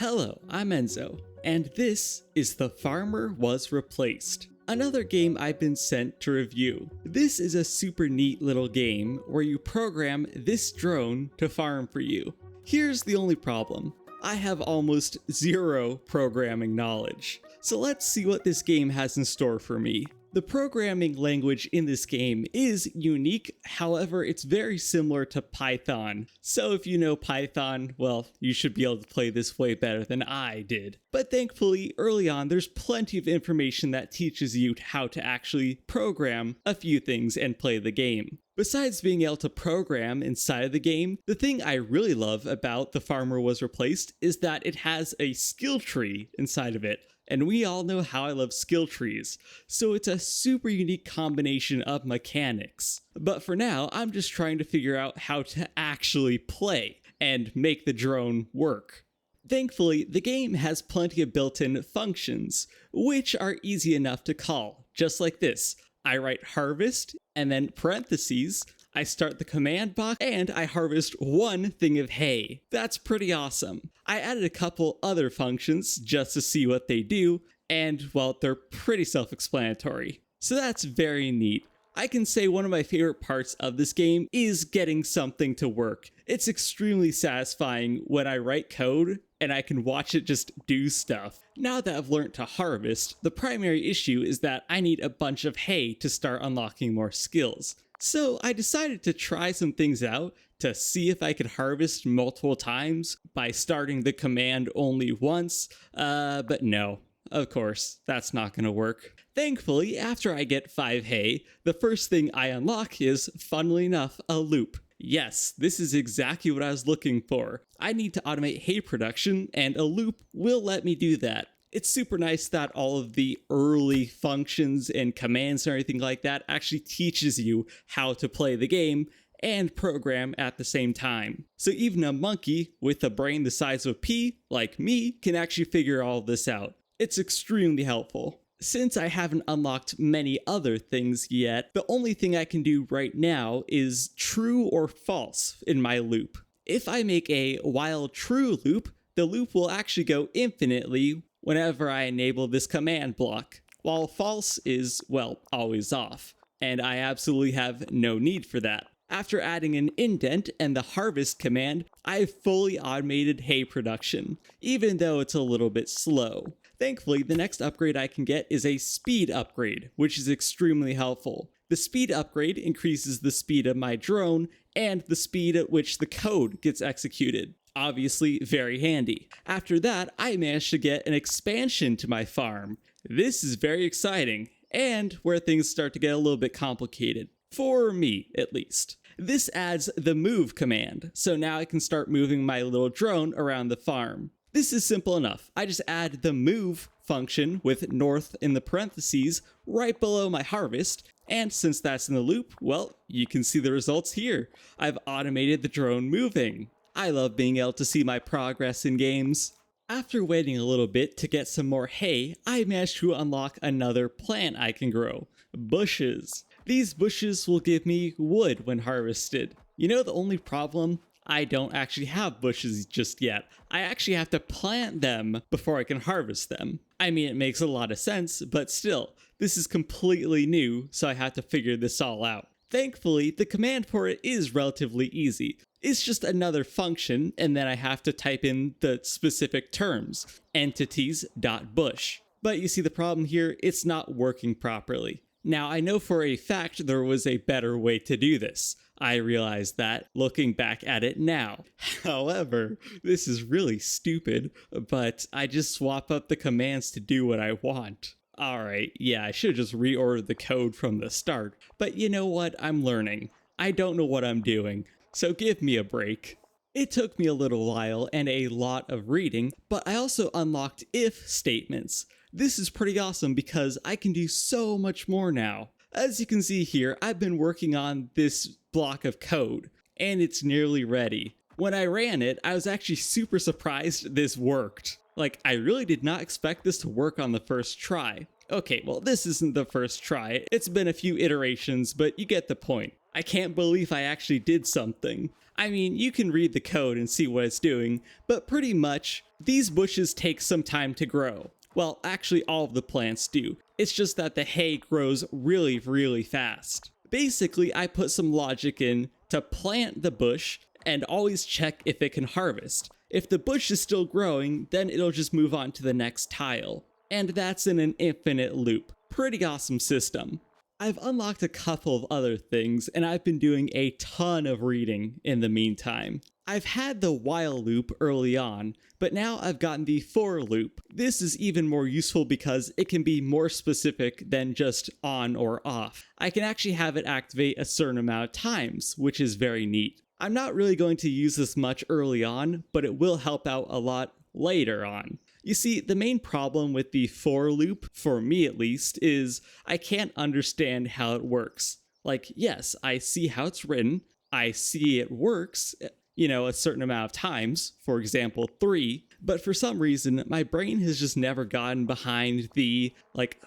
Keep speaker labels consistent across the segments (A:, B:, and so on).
A: Hello, I'm Enzo, and this is The Farmer Was Replaced, another game I've been sent to review. This is a super neat little game where you program this drone to farm for you. Here's the only problem. I have almost zero programming knowledge. So let's see what this game has in store for me. The programming language in this game is unique, however, it's very similar to Python. So if you know Python, well, you should be able to play this way better than I did. But thankfully, early on, there's plenty of information that teaches you how to actually program a few things and play the game. Besides being able to program inside of the game, the thing I really love about The Farmer Was Replaced is that it has a skill tree inside of it. And we all know how I love skill trees, so it's a super unique combination of mechanics. But for now, I'm just trying to figure out how to actually play and make the drone work. Thankfully, the game has plenty of built-in functions, which are easy enough to call, just like this. I write harvest, and then parentheses, I start the command box, and I harvest one thing of hay. That's pretty awesome. I added a couple other functions just to see what they do, and well, they're pretty self-explanatory. So that's very neat. I can say one of my favorite parts of this game is getting something to work. It's extremely satisfying when I write code and I can watch it just do stuff. Now that I've learned to harvest, the primary issue is that I need a bunch of hay to start unlocking more skills. So I decided to try some things out to see if I could harvest multiple times by starting the command only once, but no, of course, that's not going to work. Thankfully, after I get 5 hay, the first thing I unlock is, funnily enough, a loop. Yes, this is exactly what I was looking for. I need to automate hay production, and a loop will let me do that. It's super nice that all of the early functions and commands and everything like that actually teaches you how to play the game and program at the same time. So even a monkey with a brain the size of a pea, like me, can actually figure all this out. It's extremely helpful. Since I haven't unlocked many other things yet, the only thing I can do right now is true or false in my loop. If I make a while true loop, the loop will actually go infinitely whenever I enable this command block, while false is, well, always off, and I absolutely have no need for that. After adding an indent and the harvest command, I've fully automated hay production, even though it's a little bit slow. Thankfully, the next upgrade I can get is a speed upgrade, which is extremely helpful. The speed upgrade increases the speed of my drone and the speed at which the code gets executed. Obviously very handy. After that, I managed to get an expansion to my farm. This is very exciting, and where things start to get a little bit complicated. For me, at least. This adds the move command, so now I can start moving my little drone around the farm. This is simple enough. I just add the move function with north in the parentheses right below my harvest, and since that's in the loop, well, you can see the results here. I've automated the drone moving. I love being able to see my progress in games. After waiting a little bit to get some more hay, I managed to unlock another plant I can grow, bushes. These bushes will give me wood when harvested. You know the only problem? I don't actually have bushes just yet. I actually have to plant them before I can harvest them. I mean, it makes a lot of sense, but still, this is completely new, so I have to figure this all out. Thankfully, the command for it is relatively easy. It's just another function, and then I have to type in the specific terms, entities.bush. But you see the problem here, it's not working properly. Now, I know for a fact there was a better way to do this. I realize that looking back at it now. However, this is really stupid, but I just swap up the commands to do what I want. Alright, yeah, I should just reorder the code from the start, but you know what, I'm learning. I don't know what I'm doing, so give me a break. It took me a little while and a lot of reading, but I also unlocked if statements. This is pretty awesome because I can do so much more now. As you can see here, I've been working on this block of code, and it's nearly ready. When I ran it, I was actually super surprised this worked. Like, I really did not expect this to work on the first try. Okay, well, this isn't the first try. It's been a few iterations, but you get the point. I can't believe I actually did something. I mean, you can read the code and see what it's doing, but pretty much, these bushes take some time to grow. Well, actually all of the plants do. It's just that the hay grows really, really fast. Basically, I put some logic in to plant the bush and always check if it can harvest. If the bush is still growing, then it'll just move on to the next tile. And that's in an infinite loop. Pretty awesome system. I've unlocked a couple of other things, and I've been doing a ton of reading in the meantime. I've had the while loop early on, but now I've gotten the for loop. This is even more useful because it can be more specific than just on or off. I can actually have it activate a certain amount of times, which is very neat. I'm not really going to use this much early on, but it will help out a lot later on. You see, the main problem with the for loop, for me at least, is I can't understand how it works. Like, yes, I see how it's written, I see it works, a certain amount of times, for example, 3, but for some reason, my brain has just never gotten behind the,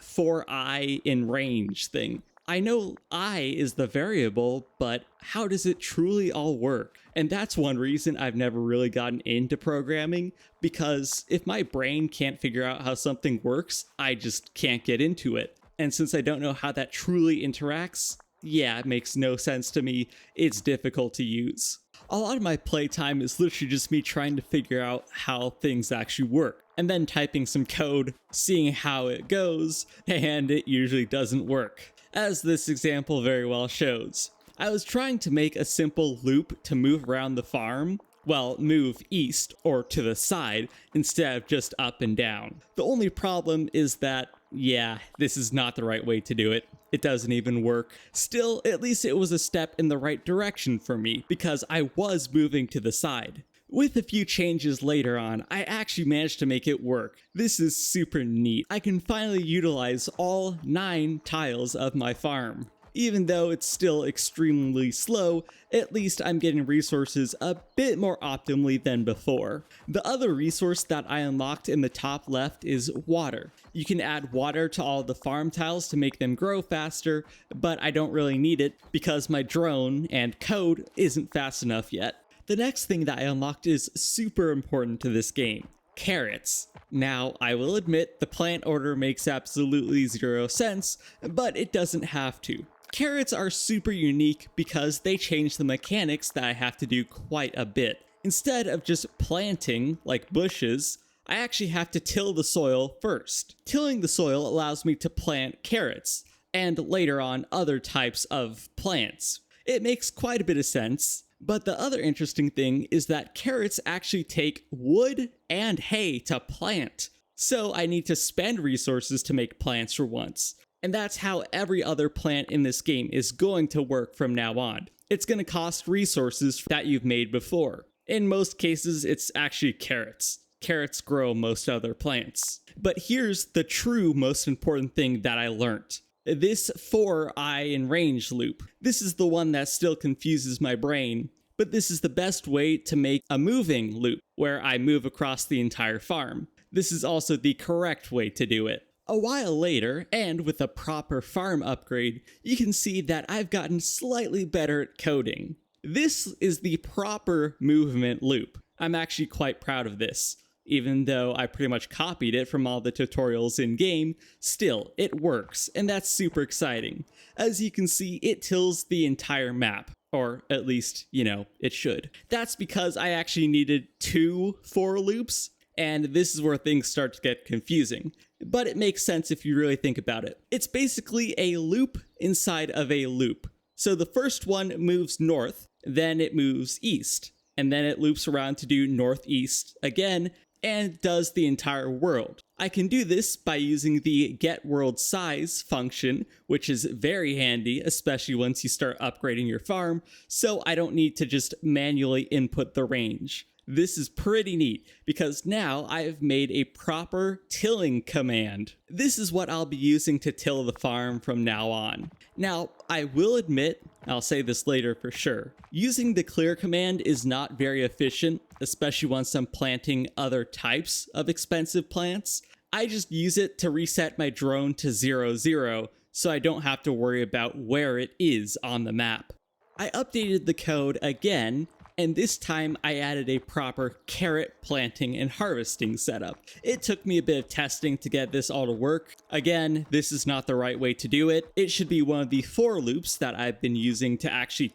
A: for I in range thing. I know I is the variable, but how does it truly all work? And that's one reason I've never really gotten into programming, because if my brain can't figure out how something works, I just can't get into it. And since I don't know how that truly interacts, yeah, it makes no sense to me. It's difficult to use. A lot of my playtime is literally just me trying to figure out how things actually work, and then typing some code, seeing how it goes, and it usually doesn't work. As this example very well shows. I was trying to make a simple loop to move around the farm, well, move east or to the side instead of just up and down. The only problem is that, yeah, this is not the right way to do it. It doesn't even work. Still, at least it was a step in the right direction for me because I was moving to the side. With a few changes later on, I actually managed to make it work. This is super neat. I can finally utilize all 9 tiles of my farm. Even though it's still extremely slow, at least I'm getting resources a bit more optimally than before. The other resource that I unlocked in the top left is water. You can add water to all the farm tiles to make them grow faster, but I don't really need it because my drone and code isn't fast enough yet. The next thing that I unlocked is super important to this game. Carrots. Now, I will admit the plant order makes absolutely 0 sense, but it doesn't have to. Carrots are super unique because they change the mechanics that I have to do quite a bit. Instead of just planting, like bushes, I actually have to till the soil first. Tilling the soil allows me to plant carrots, and later on other types of plants. It makes quite a bit of sense. But the other interesting thing is that carrots actually take wood and hay to plant. So I need to spend resources to make plants for once. And that's how every other plant in this game is going to work from now on. It's going to cost resources that you've made before. In most cases, it's actually carrots. Carrots grow most other plants. But here's the true most important thing that I learned. This for I in range loop. This is the one that still confuses my brain, but this is the best way to make a moving loop, where I move across the entire farm. This is also the correct way to do it. A while later, and with a proper farm upgrade, you can see that I've gotten slightly better at coding. This is the proper movement loop. I'm actually quite proud of this. Even though I pretty much copied it from all the tutorials in-game, still, it works, and that's super exciting. As you can see, it tills the entire map, or at least, it should. That's because I actually needed 2 for loops, and this is where things start to get confusing. But it makes sense if you really think about it. It's basically a loop inside of a loop. So the first one moves north, then it moves east, and then it loops around to do northeast again, and does the entire world. I can do this by using the getWorldSize function, which is very handy, especially once you start upgrading your farm, so I don't need to just manually input the range. This is pretty neat, because now I've made a proper tilling command. This is what I'll be using to till the farm from now on. Now, I will admit, I'll say this later for sure, using the clear command is not very efficient, especially once I'm planting other types of expensive plants. I just use it to reset my drone to 0, 0, so I don't have to worry about where it is on the map. I updated the code again, and this time I added a proper carrot planting and harvesting setup. It took me a bit of testing to get this all to work. Again, this is not the right way to do it. It should be one of the for loops that I've been using to actually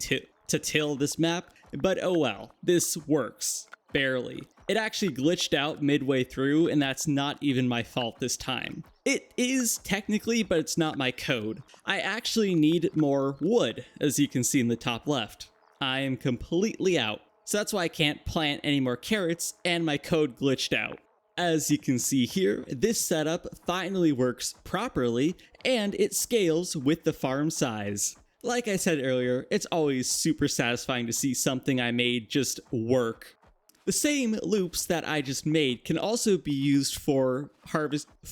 A: till this map, but oh well, this works. Barely. It actually glitched out midway through, and that's not even my fault this time. It is technically, but it's not my code. I actually need more wood, as you can see in the top left. I am completely out, so that's why I can't plant any more carrots, and my code glitched out. As you can see here, this setup finally works properly, and it scales with the farm size. Like I said earlier, it's always super satisfying to see something I made just work. The same loops that I just made can also be used for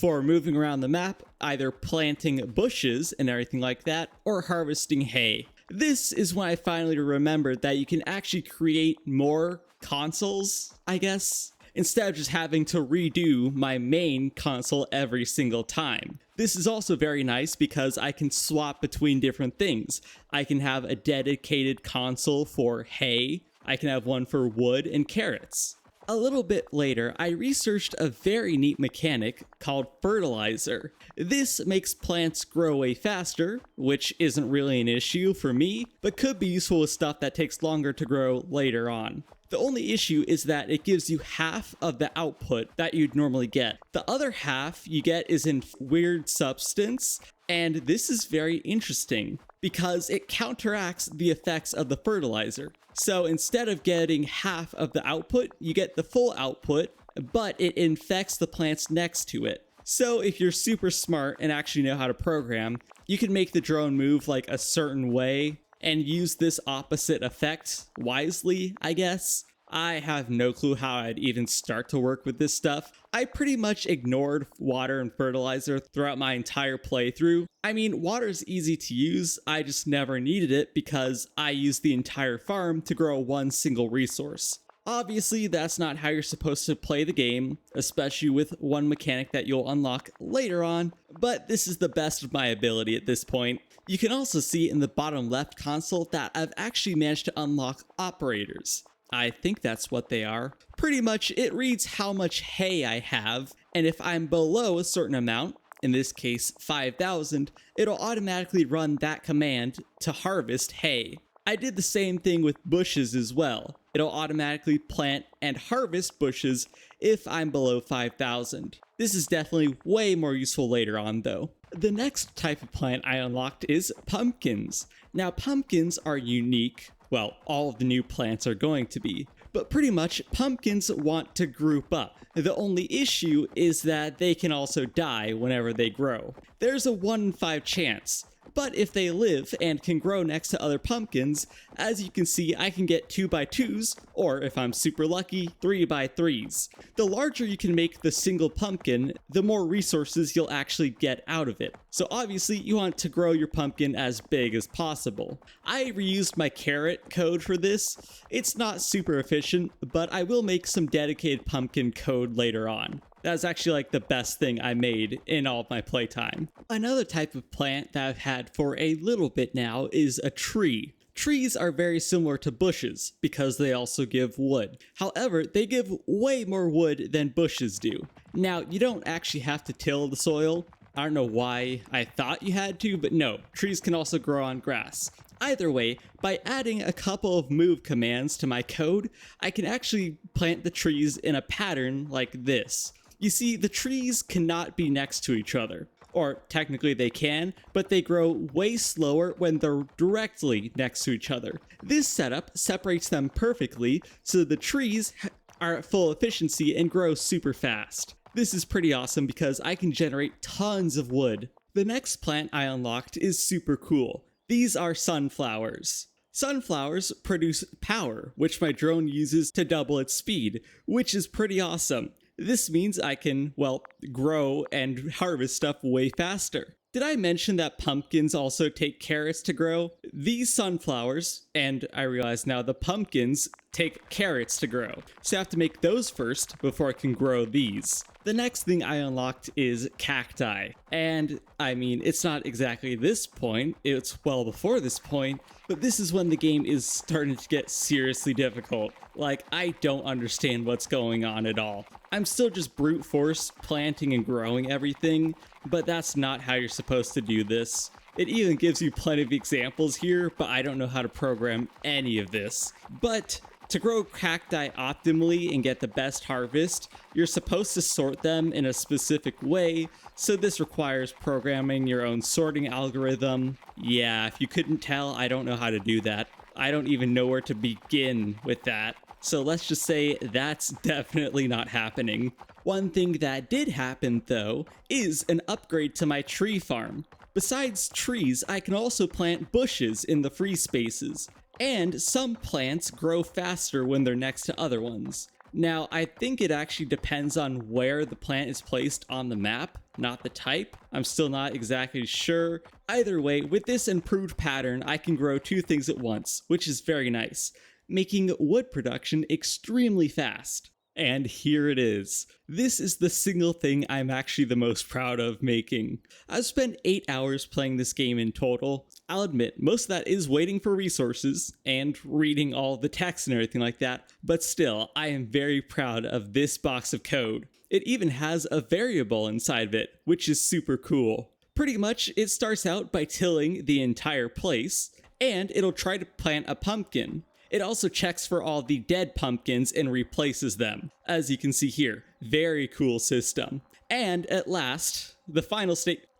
A: moving around the map, either planting bushes and everything like that, or harvesting hay. This is when I finally remembered that you can actually create more consoles, I guess, instead of just having to redo my main console every single time. This is also very nice because I can swap between different things. I can have a dedicated console for hay, I can have one for wood and carrots. A little bit later, I researched a very neat mechanic called fertilizer. This makes plants grow way faster, which isn't really an issue for me, but could be useful with stuff that takes longer to grow later on. The only issue is that it gives you half of the output that you'd normally get. The other half you get is in weird substance, and this is very interesting because it counteracts the effects of the fertilizer. So instead of getting half of the output, you get the full output, but it infects the plants next to it. So if you're super smart and actually know how to program, you can make the drone move like a certain way and use this opposite effect wisely, I guess. I have no clue how I'd even start to work with this stuff. I pretty much ignored water and fertilizer throughout my entire playthrough. I mean, water's easy to use, I just never needed it because I used the entire farm to grow one single resource. Obviously, that's not how you're supposed to play the game, especially with one mechanic that you'll unlock later on, but this is the best of my ability at this point. You can also see in the bottom left console that I've actually managed to unlock operators. I think that's what they are. Pretty much, it reads how much hay I have, and if I'm below a certain amount, in this case 5,000, it'll automatically run that command to harvest hay. I did the same thing with bushes as well. It'll automatically plant and harvest bushes if I'm below 5,000. This is definitely way more useful later on though. The next type of plant I unlocked is pumpkins. Now pumpkins are unique. Well, all of the new plants are going to be, but pretty much pumpkins want to group up. The only issue is that they can also die whenever they grow. There's a 1 in 5 chance, but if they live and can grow next to other pumpkins, as you can see, I can get 2x2s, or if I'm super lucky, 3x3s. The larger you can make the single pumpkin, the more resources you'll actually get out of it. So obviously you want to grow your pumpkin as big as possible. I reused my carrot code for this. It's not super efficient, but I will make some dedicated pumpkin code later on. That's actually like the best thing I made in all of my playtime. Another type of plant that I've had for a little bit now is a tree. Trees are very similar to bushes because they also give wood. However, they give way more wood than bushes do. Now, you don't actually have to till the soil. I don't know why I thought you had to, but no, trees can also grow on grass. Either way, by adding a couple of move commands to my code, I can actually plant the trees in a pattern like this. You see, the trees cannot be next to each other. Or technically they can, but they grow way slower when they're directly next to each other. This setup separates them perfectly so the trees are at full efficiency and grow super fast. This is pretty awesome because I can generate tons of wood. The next plant I unlocked is super cool. These are sunflowers. Sunflowers produce power, which my drone uses to double its speed, which is pretty awesome. This means I can, well, grow and harvest stuff way faster. Did I mention that pumpkins also take carrots to grow? These sunflowers, and I realize now the pumpkins, take carrots to grow. So I have to make those first before I can grow these. The next thing I unlocked is cacti. And I mean, it's not exactly this point, it's well before this point, but this is when the game is starting to get seriously difficult. Like, I don't understand what's going on at all. I'm still just brute force planting and growing everything, but that's not how you're supposed to do this. It even gives you plenty of examples here, but I don't know how to program any of this. But to grow cacti optimally and get the best harvest, you're supposed to sort them in a specific way, so this requires programming your own sorting algorithm. Yeah, if you couldn't tell, I don't know how to do that. I don't even know where to begin with that. So let's just say that's definitely not happening. One thing that did happen, though, is an upgrade to my tree farm. Besides trees, I can also plant bushes in the free spaces. And some plants grow faster when they're next to other ones. Now, I think it actually depends on where the plant is placed on the map, not the type. I'm still not exactly sure. Either way, with this improved pattern, I can grow two things at once, which is very nice, making wood production extremely fast. And here it is. This is the single thing I'm actually the most proud of making. I've spent 8 hours playing this game in total. I'll admit, most of that is waiting for resources and reading all the text and everything like that, but still, I am very proud of this box of code. It even has a variable inside of it, which is super cool. Pretty much, it starts out by tilling the entire place, and it'll try to plant a pumpkin. It also checks for all the dead pumpkins and replaces them, as you can see here. Very cool system. And at last, the final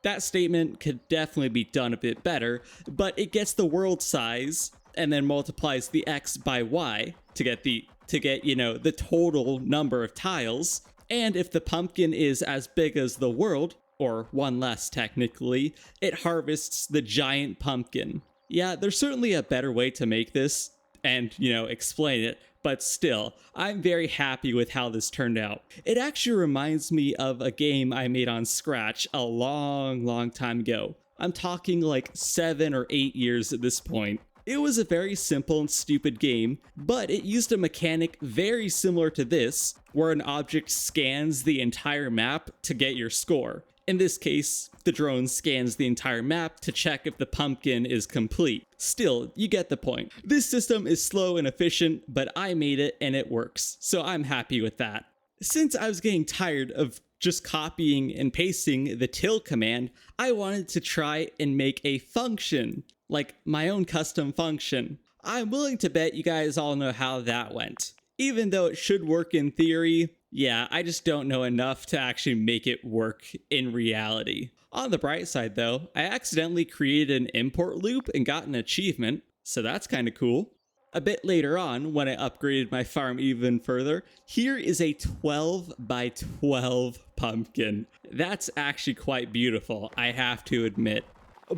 A: that statement could definitely be done a bit better, but it gets the world size and then multiplies the x by y to get the total number of tiles. And if the pumpkin is as big as the world, or one less technically, it harvests the giant pumpkin. Yeah, there's certainly a better way to make this and, explain it, but still, I'm very happy with how this turned out. It actually reminds me of a game I made on Scratch a long time ago. I'm talking like 7 or 8 years at this point. It was a very simple and stupid game, but it used a mechanic very similar to this, where an object scans the entire map to get your score. In this case, the drone scans the entire map to check if the pumpkin is complete. Still, you get the point. This system is slow and efficient, but I made it and it works, so I'm happy with that. Since I was getting tired of just copying and pasting the till command, I wanted to try and make a function, like my own custom function. I'm willing to bet you guys all know how that went. Even though it should work in theory, yeah, I just don't know enough to actually make it work in reality. On the bright side though, I accidentally created an import loop and got an achievement, so that's kinda cool. A bit later on, when I upgraded my farm even further, here is a 12 by 12 pumpkin. That's actually quite beautiful, I have to admit.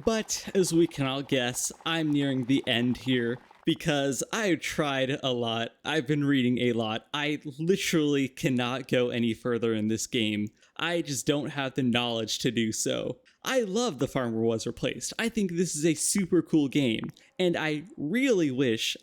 A: But as we can all guess, I'm nearing the end here, because I've tried a lot, I've been reading a lot, I literally cannot go any further in this game. I just don't have the knowledge to do so. I love The Farmer Was Replaced. I think this is a super cool game, and I really wish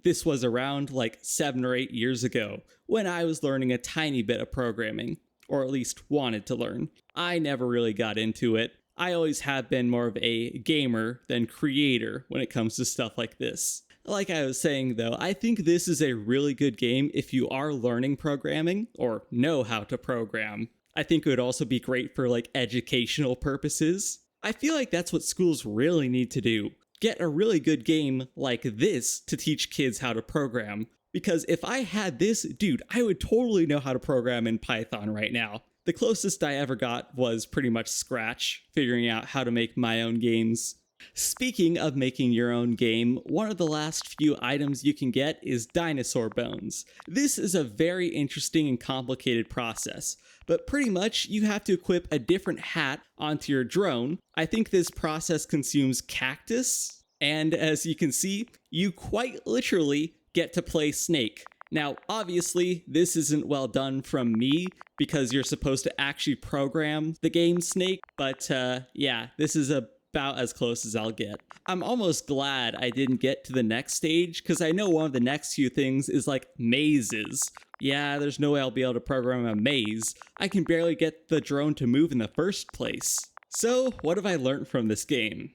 A: this was around like 7 or 8 years ago, when I was learning a tiny bit of programming, or at least wanted to learn. I never really got into it. I always have been more of a gamer than creator when it comes to stuff like this. Like I was saying though, I think this is a really good game if you are learning programming or know how to program. I think it would also be great for like educational purposes. I feel like that's what schools really need to do. Get a really good game like this to teach kids how to program. Because if I had this, dude, I would totally know how to program in Python right now. The closest I ever got was pretty much Scratch, figuring out how to make my own games. Speaking of making your own game, one of the last few items you can get is dinosaur bones. This is a very interesting and complicated process, but pretty much you have to equip a different hat onto your drone. I think this process consumes cactus, and as you can see, you quite literally get to play Snake. Now, obviously, this isn't well done from me, because you're supposed to actually program the game Snake, but yeah, this is a about as close as I'll get. I'm almost glad I didn't get to the next stage, because I know one of the next few things is like mazes. Yeah, there's no way I'll be able to program a maze. I can barely get the drone to move in the first place. So, what have I learned from this game?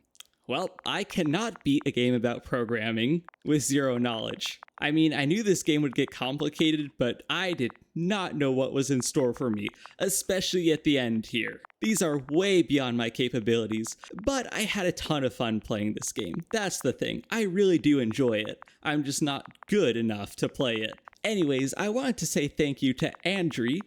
A: Well, I cannot beat a game about programming with zero knowledge. I mean, I knew this game would get complicated, but I did not know what was in store for me, especially at the end here. These are way beyond my capabilities, but I had a ton of fun playing this game. That's the thing, I really do enjoy it. I'm just not good enough to play it. Anyways, I wanted to say thank you to Andri,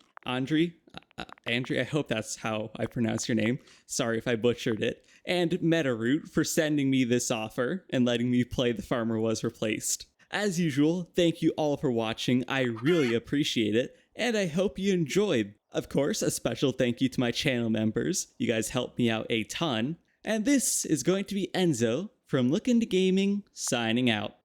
A: I hope that's how I pronounce your name. Sorry if I butchered it. And MetaRoot for sending me this offer and letting me play The Farmer Was Replaced. As usual, thank you all for watching. I really appreciate it, and I hope you enjoyed. Of course, a special thank you to my channel members. You guys helped me out a ton. And this is going to be Enzo from Lookintogaming signing out.